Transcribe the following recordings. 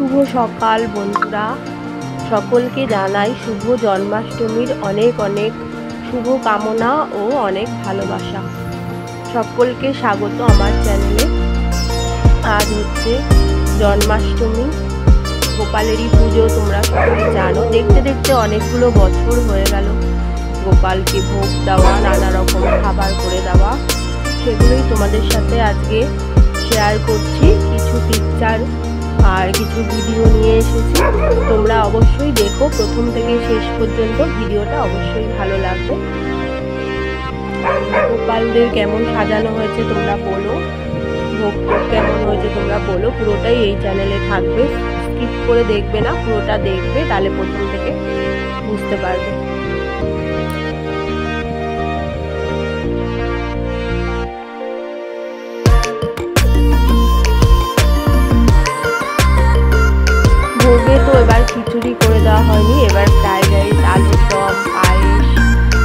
শুভ সকাল বন্ধুরা, সকলকে জানাই শুভ জন্মাষ্টমীর অনেক অনেক শুভ কামনা ও অনেক ভালোবাসা। সকলকে স্বাগত আমার চ্যানেলে। আজ হচ্ছে জন্মাষ্টমী, গোপালেরই পুজো। তোমরা সবাই জানো, দেখতে দেখতে অনেকগুলো বছর হয়ে গেল। গোপালকে ভোগ দেওয়া, নানা রকম খাবার করে দেওয়া, সেগুলোই তোমাদের সাথে আজকে শেয়ার করছি। কিছু পিকচার আর কিছু ভিডিও নিয়ে এসেছি, তোমরা অবশ্যই দেখো প্রথম থেকে শেষ পর্যন্ত। ভিডিওটা অবশ্যই ভালো লাগবে। গোপালদের কেমন সাজানো হয়েছে তোমরা বলো, ভোগ কেমন হয়েছে তোমরা বলো। পুরোটাই এই চ্যানেলে থাকবে, স্কিপ করে দেখবে না, পুরোটা দেখবে, তাহলে প্রথম থেকে বুঝতে পারবে। ভোগে তো এবার খিচুড়ি করে দেওয়া হয়নি, এবার ফ্রাইড রাইস, আলুর দম, পায়েস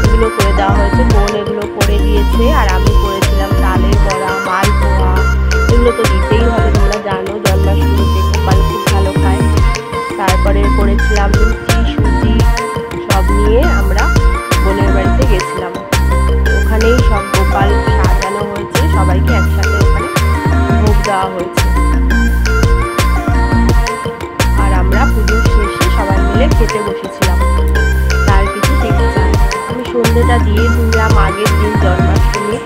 এগুলো করে দেওয়া হয়েছে। বোন এগুলো করে দিয়েছে, আর আমি করেছিলাম তালের বড়া, মালপোয়া। এগুলো তো দিতেই হবে, তোমরা জানো জন্মাষ্টমীতে গোপাল খুব ভালো খায়। তারপরে করেছিলাম লুচি, সুজি সব নিয়ে আমরা বোনের বাড়িতে গেছিলাম। ওখানেই সব গোপাল সাজানো হয়েছে, সবাইকে একসাথে ওখানে ভোগ দেওয়া হয়েছে। পুজোর শেষে সবাই মিলে খেতে বসেছিলাম। তার কিছু পিকচার আমি সন্ধ্যেটা দিয়ে দিলাম। আগের দিন জন্মাষ্টমী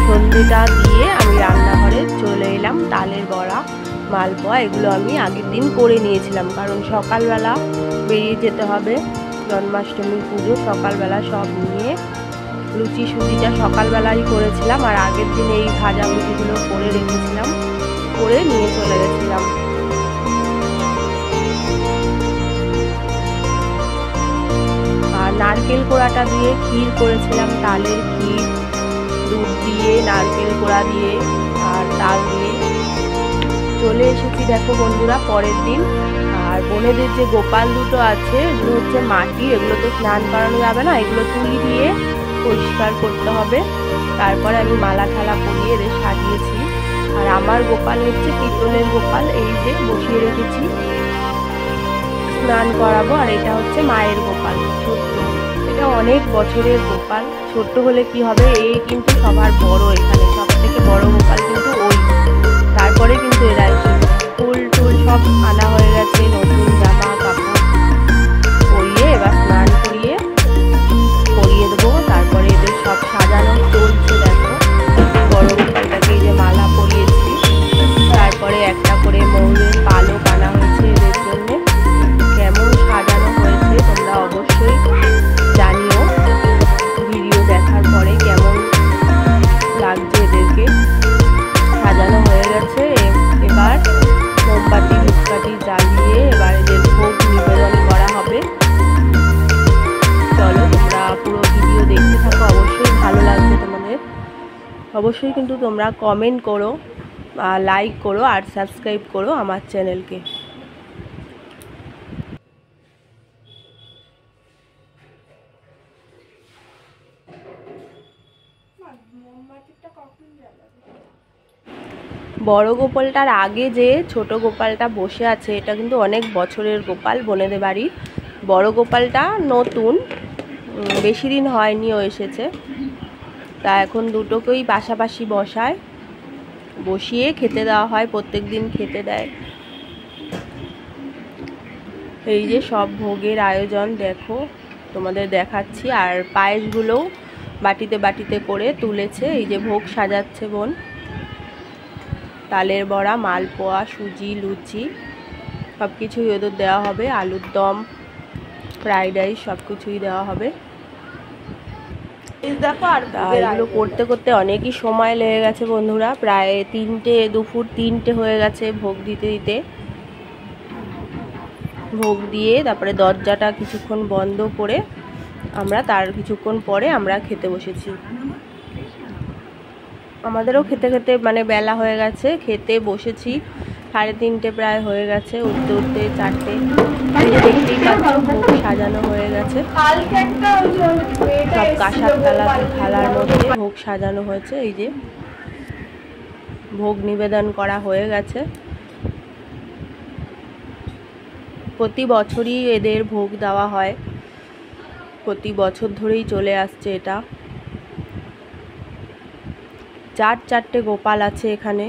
সন্ধ্যেটা দিয়ে আমি রান্নাঘরে চলে এলাম। তালের বড়া, মালপোয়া এগুলো আমি আগের দিন করে নিয়েছিলাম, কারণ সকালবেলা বেরিয়ে যেতে হবে। জন্মাষ্টমী পুজো সকালবেলা সব নিয়ে লুচি সুজিটা সকালবেলাই করেছিলাম, আর আগের দিন এই ভাজাভুজিগুলো করে রেখেছিলাম, করে নিয়ে চলে গেছিলাম। নারকেল কোড়াটা দিয়ে ক্ষীর করেছিলাম, তালের ক্ষীর, দুধ দিয়ে, নারকেল কোড়া দিয়ে আর তাল দিয়ে। চলে এসেছি দেখো বন্ধুরা পরের দিন। আর বোনেদের যে গোপাল দুটো আছে, এগুলো হচ্ছে মাটি, এগুলো তো স্নান করানো যাবে না, এগুলো তুলি দিয়ে পরিষ্কার করতে হবে। তারপরে আমি মালা ঠালা পরিয়ে এদের সাজিয়েছি। আর আমার গোপাল হচ্ছে পিতলের গোপাল, এই যে বসিয়ে রেখেছি, স্নান করাবো। আর এটা হচ্ছে মায়ের গোপাল, ছোট্ট, এটা অনেক বছরের গোপাল। ছোট্ট হলে কি হবে, এই কিন্তু সবার বড়, এখানে সব থেকে বড় গোপাল কিন্তু ওই। তারপরে কিন্তু এরা ফুল টুল সব আনা হয়ে গেছে, নতুন জামা কাপড় পরিয়ে এবার স্নান করিয়ে দেবো। তারপরে এদের সব সাজানো চলছে দেখো। বড় গোপালটাকে এই যে মালা পরিয়েছি, তারপরে একটা করে ময়ূরের পালক আনা হয়েছে এদের জন্য। কেমন সাজানো হয়েছে তোমরা অবশ্যই জানিও ভিডিও দেখার পরে, কেমন লাগছে এদেরকে। সাজানো হয়ে গেছে, এবার মোমবাতি ধূপকাঠি জ্বালিয়ে এবার এদের ভোগ নিবেদন করা হবে। চলো তোমরা পুরো ভিডিও দেখতে থাকো, অবশ্যই ভালো লাগবে তোমাদের। অবশ্যই কিন্তু তোমরা কমেন্ট করো, লাইক করো আর সাবস্ক্রাইব করো আমার চ্যানেলকে। বড় গোপালটার আগে যে ছোট গোপালটা বসে আছে, এটা কিন্তু অনেক বছরের গোপাল বোনেদের বাড়ির। বড় গোপালটা নতুন, বেশি দিন হয়নি ও এসেছে। তা এখন দুটোকেই পাশাপাশি বসিয়ে খেতে দেওয়া হয়, প্রত্যেক দিন খেতে দেয়। এই যে সব ভোগের আয়োজন দেখো, তোমাদের দেখাচ্ছি। আর পায়েসগুলোও বাটিতে বাটিতে করে তুলেছে, এই যে ভোগ সাজাচ্ছে বোন। তালের বড়া, মালপোয়া, সুজি, লুচি সব কিছুই ওদের দেওয়া হবে। আলুর দম, ফ্রাইড রাইস সব কিছুই দেওয়া হবে। এগুলো করতে করতে অনেকই সময় লেগে গেছে বন্ধুরা, প্রায় দুপুর 3টে হয়ে গেছে ভোগ দিতে দিতে। ভোগ দিয়ে তারপরে দরজাটা কিছুক্ষণ বন্ধ করে তার কিছুক্ষণ পরে আমরা খেতে বসেছি। আমাদেরও খেতে খেতে মানে বেলা হয়ে গেছে, খেতে বসেছি 3:30 প্রায় হয়ে গেছে, উঠতে উঠতে 4টে। দেখতেই পাচ্ছ ভোগ সাজানো হয়ে গেছে, সব কাঁসার থালার মধ্যে ভোগ সাজানো হয়েছে। এই যে ভোগ নিবেদন করা হয়ে গেছে। প্রতি বছরই এদের ভোগ দেওয়া হয়, প্রতি বছর ধরেই চলে আসছে এটা। 4টে গোপাল আছে এখানে,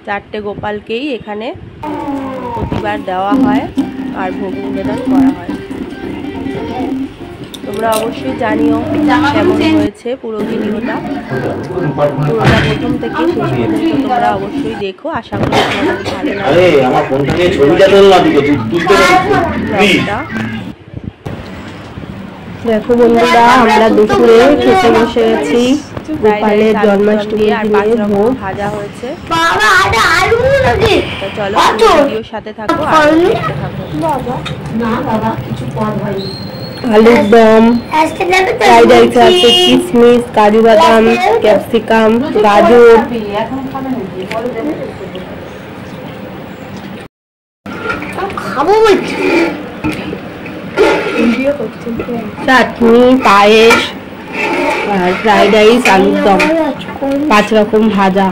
4টে গোপালকেই এখানে প্রতিবার দেওয়া হয় আর ভোগ নিবেদন করা হয়। তোমরা অবশ্যই জানিও কেমন হয়েছে পুরো ভিডিওটা। পুরোটা প্রথম থেকে শেষ পর্যন্ত তোমরা অবশ্যই দেখো, আশা করি তোমাদের ভালো লাগবে। দেখো বন্ধুরা, আমরা দুপুরে খেতে বসে গেছি। গোপালের জন্মাষ্টমীর দিনে ভোগ ভাজা হয়েছে। চলো ভিডিওর সাথে থাকো আর দেখতে থাকো। আলুর দম, ফ্রাইড রাইস আছে, কিশমিশ, কাজু বাদাম, ক্যাপসিকাম, গাজর, চাটনি, পায়েস আর ফ্রাইড রাইস, আলুর দম, 5 রকম ভাজা।